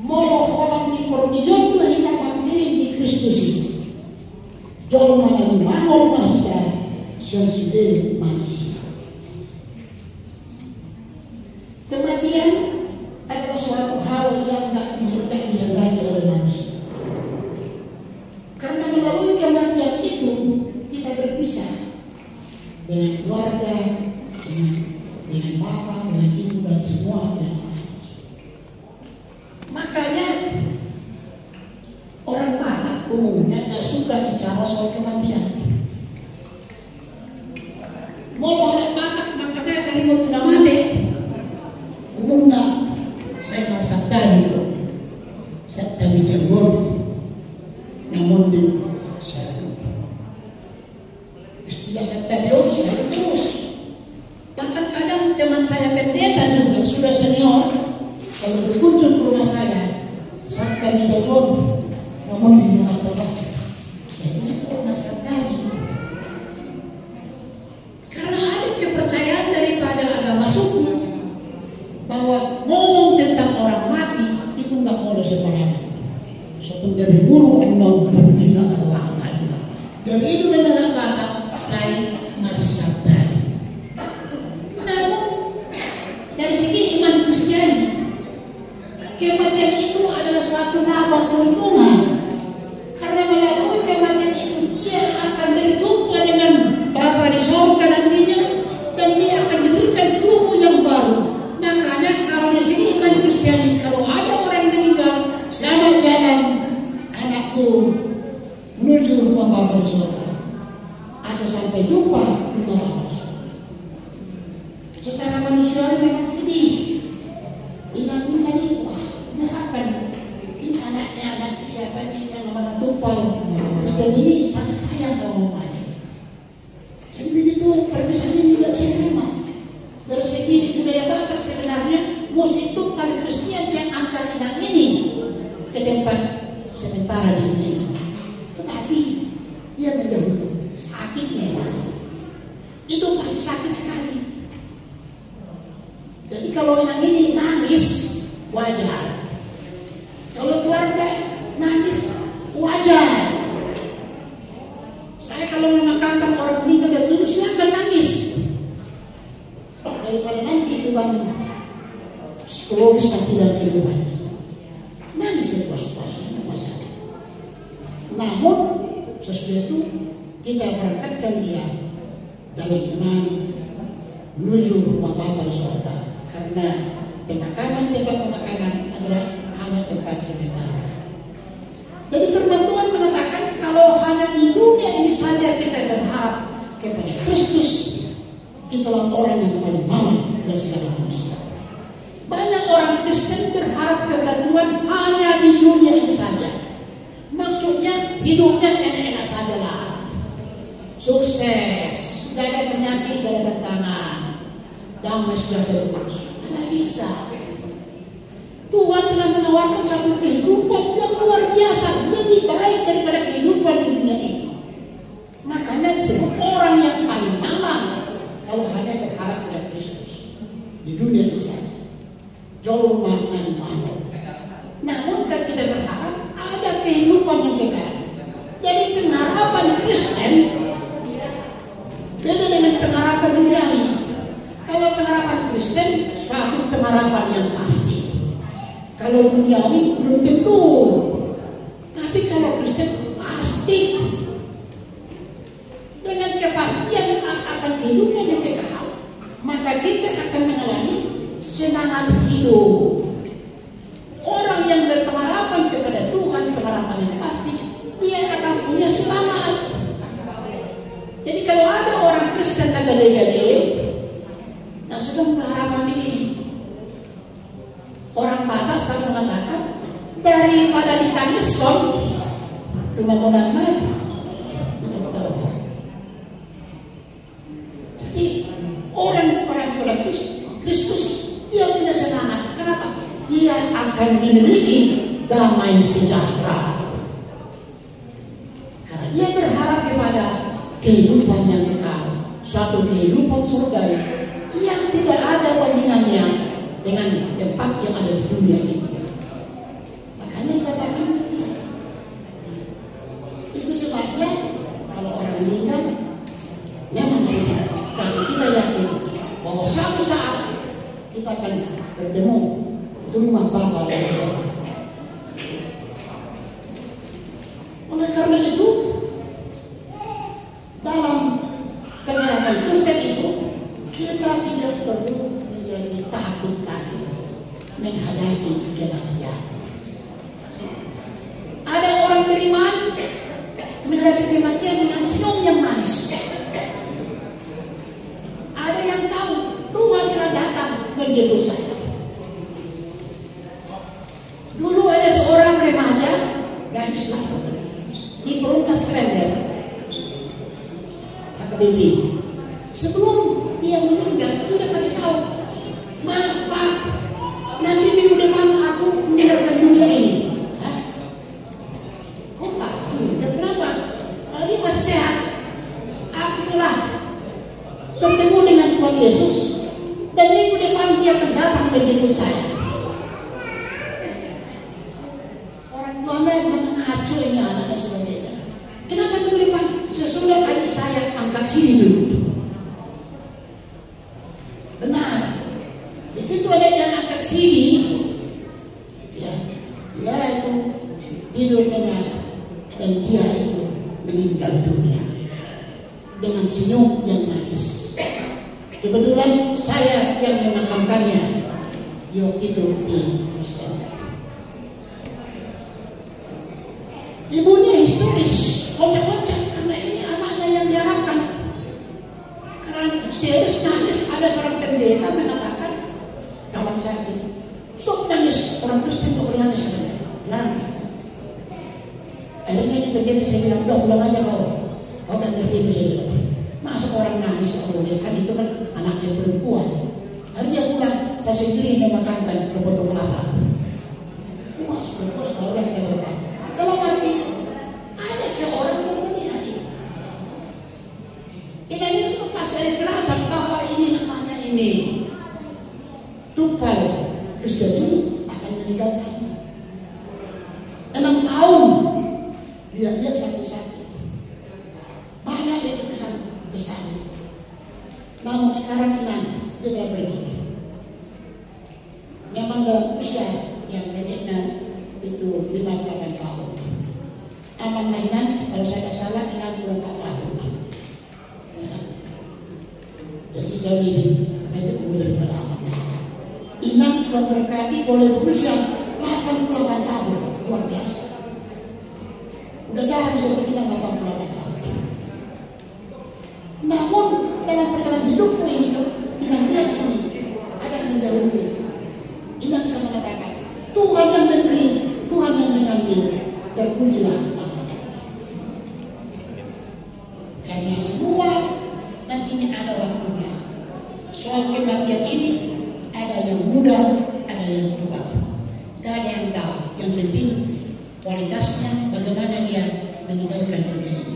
Moloholan di pertiyon na hinapangkiling di Kristus ini. Jol mananumano mahida sudah manusia. Kematian adalah suatu hal yang tidak dihargai oleh manusia. Karena melalui kematian itu kita berpisah dengan keluarga, dengan bapak, dengan ibu dan semua. Makanya orang Batak umumnya tidak suka bicara soal kematian. Mau orang Batak makanya dari waktu mati umumnya saya merasa tadi itu saya tadi jago namun di saya istilah saya tadi saya terus. Bahkan kadang teman saya pendeta juga sudah senior kalau berkunjung ke rumah saya tadi jago namun di rumah saya kok merasa tadi. Karena ada kepercayaan daripada agama suku bahwa ngomong tentang orang mati itu nggak boleh sembarangan. Seperti dari guru enam berbina Allah juga. Dan itu benar kata saya nggak bisa tadi. Namun dari segi iman Kristiani, kematian itu adalah suatu laba keuntungan. Karena melalui kematian itu dia akan berjumpa dengan Bapa di surga nantinya dan dia akan diberikan tubuh yang baru. Makanya kalau di sini iman Kristiani, kalau ada orang meninggal, selamat jalan anakku menuju rumah Bapa di surga. Atau sampai jumpa di rumah Bapa di surga. Secara manusia memang sedih. Iman tadi, wah, gerakan. Ini anaknya anak siapa ini yang namanya Tumpal. Kristen ini sangat sayang sama mamanya. Jadi begitu perpisahan ini tidak saya terima. Dari segi budaya Batak sebenarnya musik Tumpal Kristen yang antar anak ini ke tempat sementara di dunia itu. Tetapi dia mendahului sakit memang. Itu pasti sakit sekali. Jadi kalau yang ini nangis wajar. Kalau keluarga nangis wajar. Saya kalau memakamkan orang meninggal dan dulu silakan nangis. Daripada nanti beban psikologis nanti dan kehidupan. Nangis sepuas-puasnya tidak masalah. Namun sesudah itu kita berangkatkan dia dari iman menuju rumah Bapa di surga. Karena pemakaman tempat pemakaman adalah hanya tempat sementara. Jadi firman Tuhan mengatakan kalau hanya di dunia ini saja kita berharap kepada Kristus, itulah orang yang paling malang dari segala manusia. Banyak orang Kristen berharap kepada Tuhan hanya di dunia ini saja. Maksudnya hidupnya enak-enak saja lah, sukses, tidak ada penyakit, tidak ada tantangan, damai sejahtera terus. Tidak bisa. Tuhan telah menawarkan satu kehidupan yang luar biasa, lebih baik daripada kehidupan di dunia ini. Makanya disebut orang yang paling malang kalau hanya berharap pada Kristus di dunia ini saja. Jauh mana. Namun kan kita berharap ada kehidupan yang kekal. Jadi pengharapan Kristen beda dengan pengharapan duniawi. Kalau pengharapan Kristen suatu pengharapan yang pasti. Kalau duniawi belum tentu. Tapi kalau Kristen pasti. Dengan kepastian akan kehidupan yang kekal, maka kita akan mengalami semangat hidup. Orang yang berpengharapan kepada Tuhan, pengharapan yang pasti, dia akan punya semangat. Jadi kalau ada orang Kristen gade-gade, tak sedang berharapan ini. Orang Batak selalu mengatakan daripada ditangis son, cuma orang mati. Jadi orang pada Kristus dia punya semangat. Kenapa? Dia akan memiliki damai sejahtera. Karena dia berharap kepada kehidupan yang kekal, suatu kehidupan surgawi yang tidak ada bandingannya dengan tempat yang ada di dunia ini. kita akan bertemu di rumah Bapa yang di surga. Oleh karena itu, dalam kehidupan Kristen itu, kita tidak perlu menjadi takut lagi menghadapi kematian. Ada orang beriman menghadapi kematian dengan senyum yang manis. Ada yang tahu Tuhan telah datang menjemput saya. Dulu ada seorang remaja gadis laki di Perumnas Klender, HKBP. Sebelum dia meninggal, dia sudah kasih tahu, Pak, nanti minggu depan aku meninggalkan dunia ini. Kok Pak? Kenapa? Kalau dia masih sehat, aku telah bertemu dengan Tuhan Yesus, dan minggu depan dia akan datang menjemput saya. Orang tuanya bilang, acuh ini anaknya sebagainya. Kenapa minggu depan? Sesudah adik saya angkat sini dulu. Benar. Begitu ada yang angkat sini, ya, dia itu tidur dengan, dan dia itu meninggal dunia dengan senyum yang manis. Kebetulan saya yang memakamkannya di waktu itu di Muslim. Ibunya histeris, loncat-loncat karena ini anaknya yang diharapkan. Karena histeris nangis, ada seorang pendeta mengatakan, kawan saya itu, stop nangis, orang Kristen kok bernangis katanya, larang. Akhirnya ini pendeta saya bilang, udah pulang aja kau tak ngerti itu saya bilang. Masa orang nangis boleh, kan itu kan anaknya perempuan. Akhirnya pulang, saya sendiri memakamkan ke Pondok Kelapa. Wah, bos, kau orang kita bertanya. Dalam arti ada seorang yang melihat itu. Dan itu pas saya kerasan bahwa ini namanya ini tupal Kristen ini akan meninggalkannya. 6 tahun dia satu-satu. Banyak itu kesan besar. Namun sekarang ini dia telah pergi. Memang dalam usia yang neneknya itu 58 tahun. Aman mainan, kalau saya tidak salah, 64 tahun. Ya. Jadi jauh lebih, itu umur daripada aman mainan. Inang Tuhan berkati boleh berusia 88 tahun, luar biasa. Udah jarang seperti Inang 88 tahun. Namun dalam perjalanan hidupku ini, Inang lihat ini, ada yang mendahului. Inang bisa mengatakan, Tuhan yang memberi, Tuhan yang mengambil, terpujilah Allah. Karena semua nantinya ada waktunya. Soal kematian ini ada yang muda, ada yang tua. Gak ada yang tahu. Yang penting kualitasnya bagaimana dia meninggalkan dunia ini.